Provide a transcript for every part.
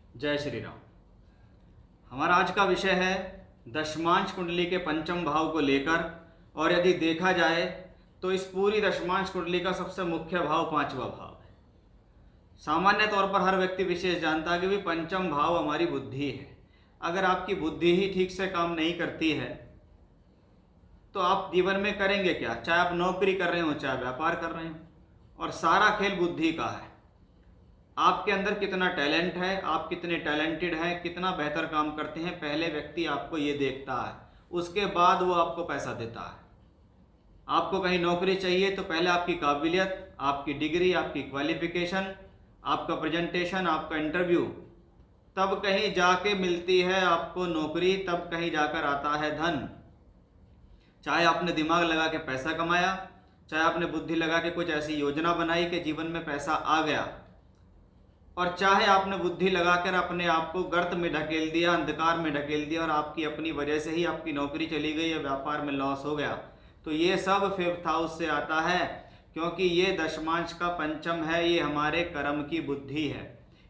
जय श्री राम। हमारा आज का विषय है दशमांश कुंडली के पंचम भाव को लेकर। और यदि देखा जाए तो इस पूरी दशमांश कुंडली का सबसे मुख्य भाव पांचवा भाव है। सामान्य तौर पर हर व्यक्ति विशेष जानता है कि भी पंचम भाव हमारी बुद्धि है। अगर आपकी बुद्धि ही ठीक से काम नहीं करती है तो आप जीवन में करेंगे क्या, चाहे आप नौकरी कर रहे हो चाहे व्यापार कर रहे हो। और सारा खेल बुद्धि का है। आपके अंदर कितना टैलेंट है, आप कितने टैलेंटेड हैं, कितना बेहतर काम करते हैं, पहले व्यक्ति आपको ये देखता है, उसके बाद वो आपको पैसा देता है। आपको कहीं नौकरी चाहिए तो पहले आपकी काबिलियत, आपकी डिग्री, आपकी क्वालिफिकेशन, आपका प्रेजेंटेशन, आपका इंटरव्यू, तब कहीं जाके मिलती है आपको नौकरी, तब कहीं जाकर आता है धन। चाहे आपने दिमाग लगा के पैसा कमाया, चाहे आपने बुद्धि लगा के कुछ ऐसी योजना बनाई कि जीवन में पैसा आ गया, और चाहे आपने बुद्धि लगाकर अपने आप को गर्त में ढकेल दिया, अंधकार में ढकेल दिया, और आपकी अपनी वजह से ही आपकी नौकरी चली गई या व्यापार में लॉस हो गया, तो ये सब फिफ्थ हाउस से आता है। क्योंकि ये दशमांश का पंचम है, ये हमारे कर्म की बुद्धि है।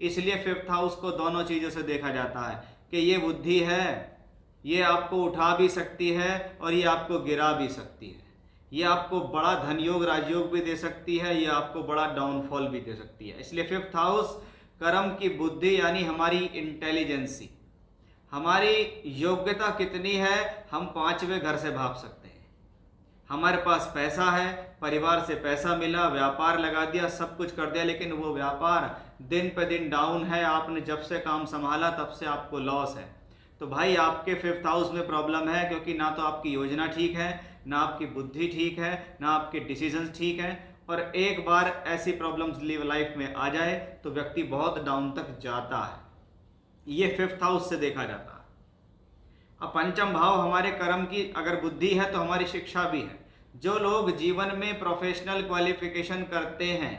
इसलिए फिफ्थ हाउस को दोनों चीज़ों से देखा जाता है कि ये बुद्धि है, ये आपको उठा भी सकती है और ये आपको गिरा भी सकती है। ये आपको बड़ा धन योग राजयोग भी दे सकती है, ये आपको बड़ा डाउनफॉल भी दे सकती है। इसलिए फिफ्थ हाउस कर्म की बुद्धि यानी हमारी इंटेलिजेंसी, हमारी योग्यता कितनी है, हम पांचवें घर से भाप सकते हैं। हमारे पास पैसा है, परिवार से पैसा मिला, व्यापार लगा दिया, सब कुछ कर दिया, लेकिन वो व्यापार दिन पे दिन डाउन है। आपने जब से काम संभाला तब से आपको लॉस है। तो भाई आपके फिफ्थ हाउस में प्रॉब्लम है, क्योंकि ना तो आपकी योजना ठीक है, ना आपकी बुद्धि ठीक है, ना आपके डिसीजंस ठीक हैं। और एक बार ऐसी प्रॉब्लम्स लाइफ में आ जाए तो व्यक्ति बहुत डाउन तक जाता है। ये फिफ्थ हाउस से देखा जाता है। अब पंचम भाव हमारे कर्म की अगर बुद्धि है तो हमारी शिक्षा भी है। जो लोग जीवन में प्रोफेशनल क्वालिफिकेशन करते हैं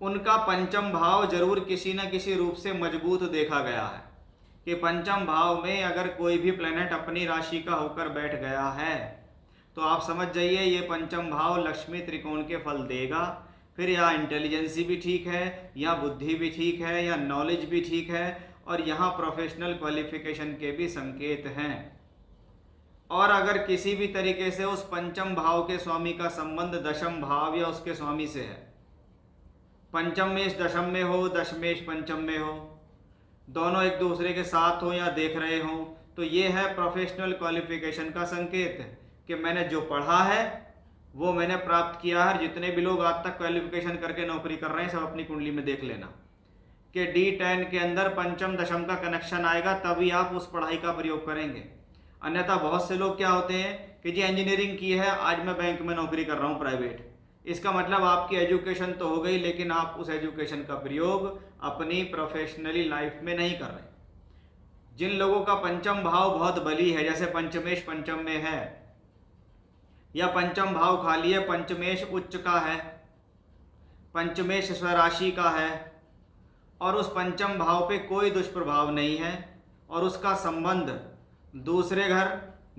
उनका पंचम भाव जरूर किसी न किसी रूप से मजबूत देखा गया है कि पंचम भाव में अगर कोई भी प्लेनेट अपनी राशि का होकर बैठ गया है तो आप समझ जाइए ये पंचम भाव लक्ष्मी त्रिकोण के फल देगा। फिर या इंटेलिजेंसी भी ठीक है, या बुद्धि भी ठीक है, या नॉलेज भी ठीक है, और यहाँ प्रोफेशनल क्वालिफिकेशन के भी संकेत हैं। और अगर किसी भी तरीके से उस पंचम भाव के स्वामी का संबंध दशम भाव या उसके स्वामी से है, पंचम मेष दशम में हो, दशमेश पंचम में हो, दोनों एक दूसरे के साथ हो या देख रहे हो, तो ये है प्रोफेशनल क्वालिफिकेशन का संकेत कि मैंने जो पढ़ा है वो मैंने प्राप्त किया है। जितने भी लोग आज तक क्वालिफिकेशन करके नौकरी कर रहे हैं सब अपनी कुंडली में देख लेना कि D10 के अंदर पंचम दशम का कनेक्शन आएगा, तभी आप उस पढ़ाई का प्रयोग करेंगे। अन्यथा बहुत से लोग क्या होते हैं कि जी इंजीनियरिंग की है, आज मैं बैंक में नौकरी कर रहा हूँ प्राइवेट। इसका मतलब आपकी एजुकेशन तो हो गई, लेकिन आप उस एजुकेशन का प्रयोग अपनी प्रोफेशनली लाइफ में नहीं कर रहे। जिन लोगों का पंचम भाव बहुत बली है, जैसे पंचमेश पंचम में है, या पंचम भाव खाली है, पंचमेश उच्च का है, पंचमेश स्वराशि का है, और उस पंचम भाव पे कोई दुष्प्रभाव नहीं है, और उसका संबंध दूसरे घर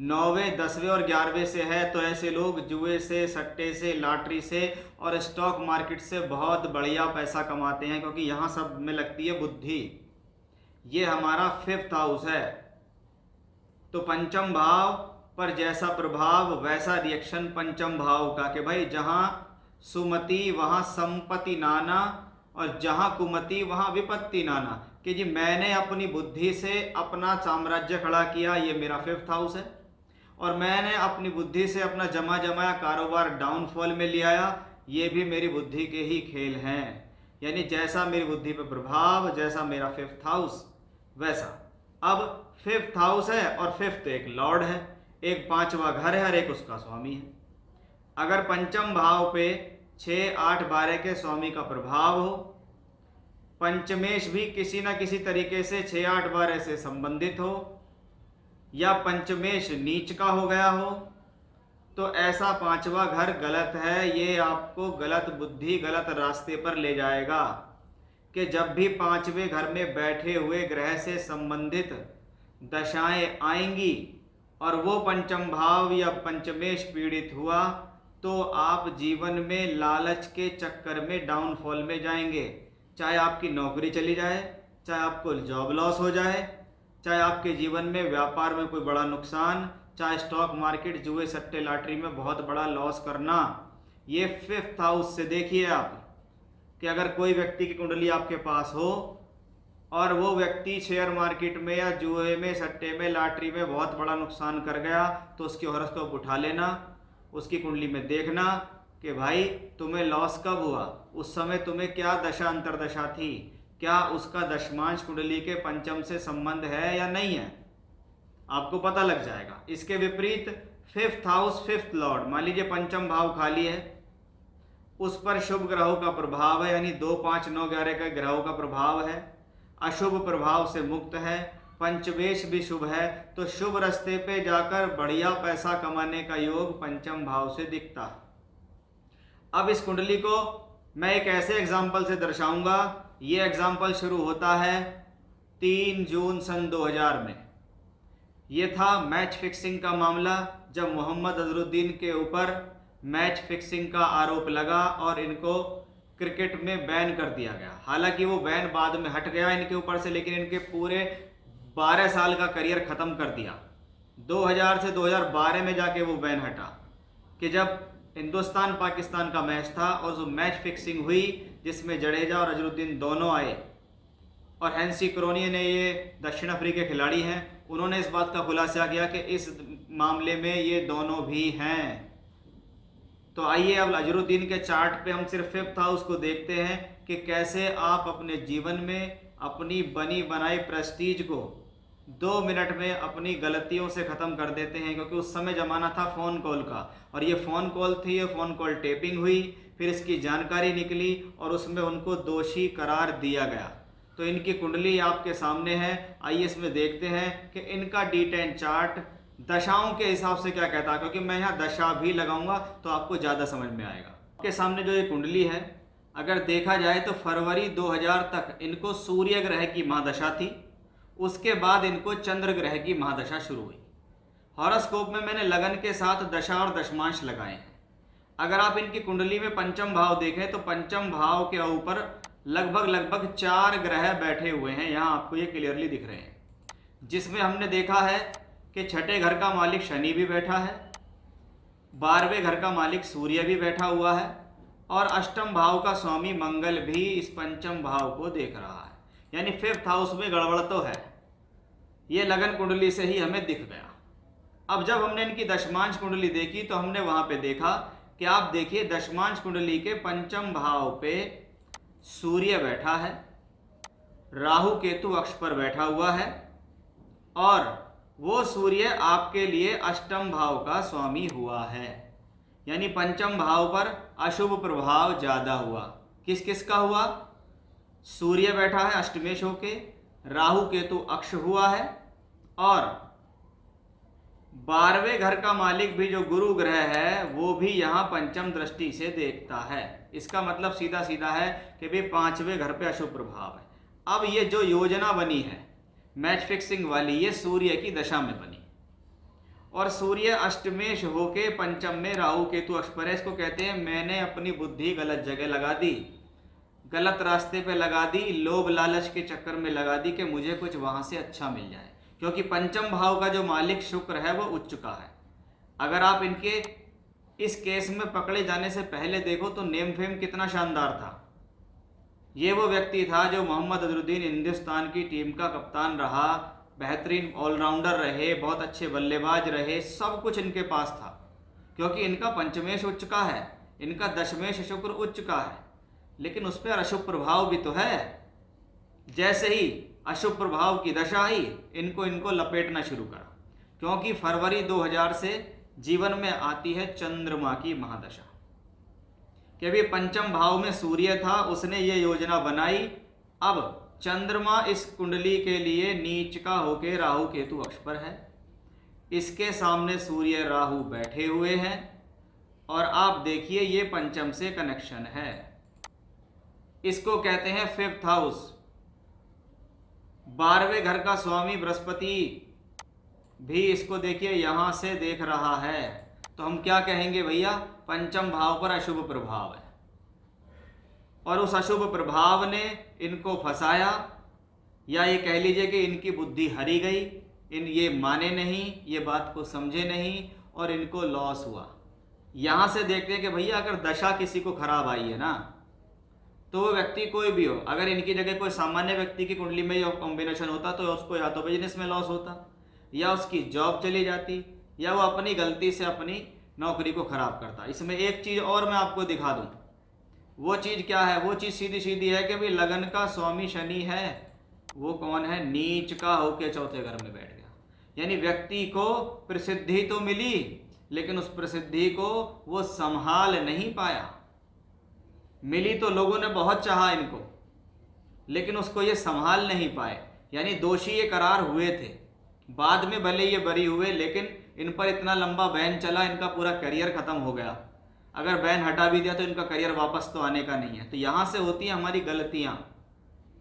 9वें 10वें और 11वें से है, तो ऐसे लोग जुए से, सट्टे से, लॉटरी से और स्टॉक मार्केट से बहुत बढ़िया पैसा कमाते हैं, क्योंकि यहाँ सब में लगती है बुद्धि। ये हमारा फिफ्थ हाउस है। तो पंचम भाव पर जैसा प्रभाव वैसा रिएक्शन पंचम भाव का, कि भाई जहाँ सुमति वहाँ संपत्ति नाना, और जहाँ कुमति वहाँ विपत्ति नाना, कि जी मैंने अपनी बुद्धि से अपना साम्राज्य खड़ा किया, ये मेरा फिफ्थ हाउस है, और मैंने अपनी बुद्धि से अपना जमा जमाया कारोबार डाउनफॉल में ले आया, ये भी मेरी बुद्धि के ही खेल हैं। यानी जैसा मेरी बुद्धि पर प्रभाव, जैसा मेरा फिफ्थ हाउस वैसा। अब फिफ्थ हाउस है और फिफ्थ एक लॉर्ड है, एक पांचवा घर है और एक उसका स्वामी है। अगर पंचम भाव पे 6, 8, 12 के स्वामी का प्रभाव हो, पंचमेश भी किसी न किसी तरीके से 6, 8, 12 से संबंधित हो, या पंचमेश नीच का हो गया हो, तो ऐसा पांचवा घर गलत है। ये आपको गलत बुद्धि, गलत रास्ते पर ले जाएगा कि जब भी पांचवें घर में बैठे हुए ग्रह से संबंधित दशाएं आएंगी और वो पंचम भाव या पंचमेश पीड़ित हुआ, तो आप जीवन में लालच के चक्कर में डाउनफॉल में जाएंगे। चाहे आपकी नौकरी चली जाए, चाहे आपको जॉब लॉस हो जाए, चाहे आपके जीवन में व्यापार में कोई बड़ा नुकसान, चाहे स्टॉक मार्केट, जुए, सट्टे, लॉटरी में बहुत बड़ा लॉस करना। ये 5th हाउस से देखिए आप कि अगर कोई व्यक्ति की कुंडली आपके पास हो और वो व्यक्ति शेयर मार्केट में या जुए में, सट्टे में, लॉटरी में बहुत बड़ा नुकसान कर गया, तो उसकी हॉरोस्कोप उठा लेना, उसकी कुंडली में देखना कि भाई तुम्हें लॉस कब हुआ, उस समय तुम्हें क्या दशा अंतरदशा थी, क्या उसका दशमांश कुंडली के पंचम से संबंध है या नहीं है, आपको पता लग जाएगा। इसके विपरीत 5th हाउस, 5th लॉर्ड, मान लीजिए पंचम भाव खाली है, उस पर शुभ ग्रहों का प्रभाव है, यानी 2, 5, 9, 11 का ग्रहों का प्रभाव है, अशुभ प्रभाव से मुक्त है, पंचमेश भी शुभ है, तो शुभ रास्ते पे जाकर बढ़िया पैसा कमाने का योग पंचम भाव से दिखता है। अब इस कुंडली को मैं एक ऐसे एग्जाम्पल से दर्शाऊंगा। ये एग्जाम्पल शुरू होता है 3 जून सन 2000 में। ये था मैच फिक्सिंग का मामला, जब मोहम्मद अजहरुद्दीन के ऊपर मैच फिक्सिंग का आरोप लगा और इनको क्रिकेट में बैन कर दिया गया। हालांकि वो बैन बाद में हट गया इनके ऊपर से, लेकिन इनके पूरे 12 साल का करियर ख़त्म कर दिया। 2000 से 2012 में जाके वो बैन हटा कि जब हिंदुस्तान पाकिस्तान का मैच था और जो मैच फिक्सिंग हुई जिसमें जडेजा और अजहरुद्दीन दोनों आए, और हैंसी क्रोनिया ने, ये दक्षिण अफ्रीका के खिलाड़ी हैं, उन्होंने इस बात का खुलासा किया कि इस मामले में ये दोनों भी हैं। तो आइए अब अजहरुद्दीन के चार्ट पे हम सिर्फ 5th हाउस को देखते हैं कि कैसे आप अपने जीवन में अपनी बनी बनाई प्रेस्टीज को 2 मिनट में अपनी गलतियों से ख़त्म कर देते हैं। क्योंकि उस समय ज़माना था फ़ोन कॉल का, और ये फ़ोन कॉल थी, ये फ़ोन कॉल टेपिंग हुई, फिर इसकी जानकारी निकली और उसमें उनको दोषी करार दिया गया। तो इनकी कुंडली आपके सामने है। आइए इसमें देखते हैं कि इनका D10 चार्ट दशाओं के हिसाब से क्या कहता है, क्योंकि मैं यहाँ दशा भी लगाऊंगा तो आपको ज़्यादा समझ में आएगा। आपके सामने जो ये कुंडली है, अगर देखा जाए तो फरवरी 2000 तक इनको सूर्य ग्रह की महादशा थी, उसके बाद इनको चंद्र ग्रह की महादशा शुरू हुई। हॉरोस्कोप में मैंने लगन के साथ दशा और दशमांश लगाए हैं। अगर आप इनकी कुंडली में पंचम भाव देखें तो पंचम भाव के ऊपर लगभग 4 ग्रह बैठे हुए हैं, यहाँ आपको ये क्लियरली दिख रहे हैं, जिसमें हमने देखा है कि छठे घर का मालिक शनि भी बैठा है, 12वें घर का मालिक सूर्य भी बैठा हुआ है, और अष्टम भाव का स्वामी मंगल भी इस पंचम भाव को देख रहा है। यानी 5th हाउस में गड़बड़ तो है, ये लगन कुंडली से ही हमें दिख गया। अब जब हमने इनकी दशमांश कुंडली देखी तो हमने वहां पे देखा कि आप देखिए दशमांश कुंडली के पंचम भाव पे सूर्य बैठा है, राहु केतु अक्ष पर बैठा हुआ है, और वो सूर्य आपके लिए अष्टम भाव का स्वामी हुआ है। यानी पंचम भाव पर अशुभ प्रभाव ज्यादा हुआ। किस किस का हुआ? सूर्य बैठा है अष्टमेश होके, राहु केतु अक्ष हुआ है, और 12वें घर का मालिक भी जो गुरु ग्रह है वो भी यहाँ पंचम दृष्टि से देखता है। इसका मतलब सीधा सीधा है कि भी 5वें घर पे अशुभ प्रभाव है। अब ये जो योजना बनी है मैच फिक्सिंग वाली, ये सूर्य की दशा में बनी, और सूर्य अष्टमेश होके पंचम में राहु केतु अक्ष पर है। इसको कहते हैं मैंने अपनी बुद्धि गलत जगह लगा दी, गलत रास्ते पे लगा दी, लोभ लालच के चक्कर में लगा दी कि मुझे कुछ वहां से अच्छा मिल जाए। क्योंकि पंचम भाव का जो मालिक शुक्र है वो उच्च का है। अगर आप इनके इस केस में पकड़े जाने से पहले देखो तो नेम फेम कितना शानदार था। ये वो व्यक्ति था जो मोहम्मद अजहरुद्दीन हिंदुस्तान की टीम का कप्तान रहा, बेहतरीन ऑलराउंडर रहे, बहुत अच्छे बल्लेबाज रहे, सब कुछ इनके पास था। क्योंकि इनका पंचमेश उच्च का है, इनका दशमेश शुक्र उच्च का है, लेकिन उस पर अशुभ प्रभाव भी तो है। जैसे ही अशुभ प्रभाव की दशा आई, इनको लपेटना शुरू करा। क्योंकि फरवरी 2000 से जीवन में आती है चंद्रमा की महादशा, कि भी पंचम भाव में सूर्य था, उसने ये योजना बनाई। अब चंद्रमा इस कुंडली के लिए नीच का होके राहु केतु अक्ष पर है, इसके सामने सूर्य राहु बैठे हुए हैं, और आप देखिए ये पंचम से कनेक्शन है। इसको कहते हैं 5th हाउस। 12वें घर का स्वामी बृहस्पति भी इसको देखिए यहां से देख रहा है। तो हम क्या कहेंगे भैया? पंचम भाव पर अशुभ प्रभाव है, और उस अशुभ प्रभाव ने इनको फंसाया, या ये कह लीजिए कि इनकी बुद्धि हरी गई, ये माने नहीं, ये बात को समझे नहीं और इनको लॉस हुआ। यहाँ से देखते हैं कि भैया अगर दशा किसी को खराब आई है ना, तो वो व्यक्ति कोई भी हो, अगर इनकी जगह कोई सामान्य व्यक्ति की कुंडली में ये कॉम्बिनेशन होता तो उसको या तो बिजनेस में लॉस होता, या उसकी जॉब चली जाती, या वो अपनी गलती से अपनी नौकरी को खराब करता। इसमें एक चीज़ और मैं आपको दिखा दूं, वो चीज़ क्या है? वो चीज़ सीधी सीधी है कि भाई लगन का स्वामी शनि है, वो कौन है? नीच का होके चौथे घर में बैठ गया। यानी व्यक्ति को प्रसिद्धि तो मिली, लेकिन उस प्रसिद्धि को वो संभाल नहीं पाया। मिली तो लोगों ने बहुत चाहा इनको, लेकिन उसको ये संभाल नहीं पाए, यानी दोषी ये करार हुए थे। बाद में भले ये बरी हुए, लेकिन इन पर इतना लंबा बैन चला, इनका पूरा करियर खत्म हो गया। अगर बैन हटा भी दिया तो इनका करियर वापस तो आने का नहीं है। तो यहाँ से होती हैं हमारी गलतियाँ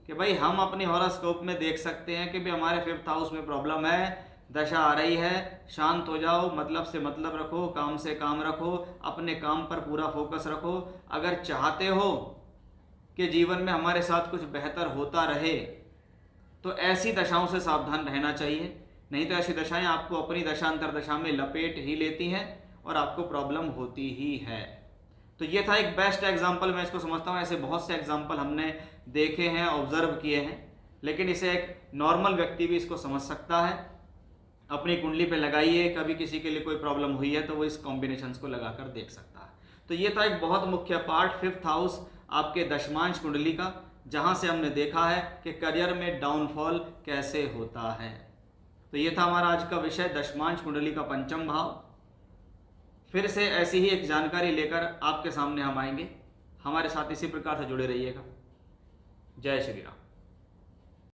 कि भाई हम अपने हॉरोस्कोप में देख सकते हैं कि भाई हमारे 5th हाउस में प्रॉब्लम है, दशा आ रही है, शांत हो जाओ, मतलब से मतलब रखो, काम से काम रखो, अपने काम पर पूरा फोकस रखो। अगर चाहते हो कि जीवन में हमारे साथ कुछ बेहतर होता रहे तो ऐसी दशाओं से सावधान रहना चाहिए, नहीं तो ऐसी दशाएं आपको अपनी दशांतर दशा में लपेट ही लेती हैं और आपको प्रॉब्लम होती ही है। तो ये था एक बेस्ट एग्जाम्पल, मैं इसको समझता हूँ। ऐसे बहुत से एग्जाम्पल हमने देखे हैं, ऑब्जर्व किए हैं, लेकिन इसे एक नॉर्मल व्यक्ति भी इसको समझ सकता है। अपनी कुंडली पे लगाइए, कभी किसी के लिए कोई प्रॉब्लम हुई है तो वो इस कॉम्बिनेशंस को लगाकर देख सकता है। तो ये था एक बहुत मुख्य पार्ट 5th हाउस आपके दशमांश कुंडली का, जहाँ से हमने देखा है कि करियर में डाउनफॉल कैसे होता है। तो ये था हमारा आज का विषय, दशमांश कुंडली का पंचम भाव। फिर से ऐसी ही एक जानकारी लेकर आपके सामने हम आएंगे। हमारे साथ इसी प्रकार से जुड़े रहिएगा। जय श्री राम।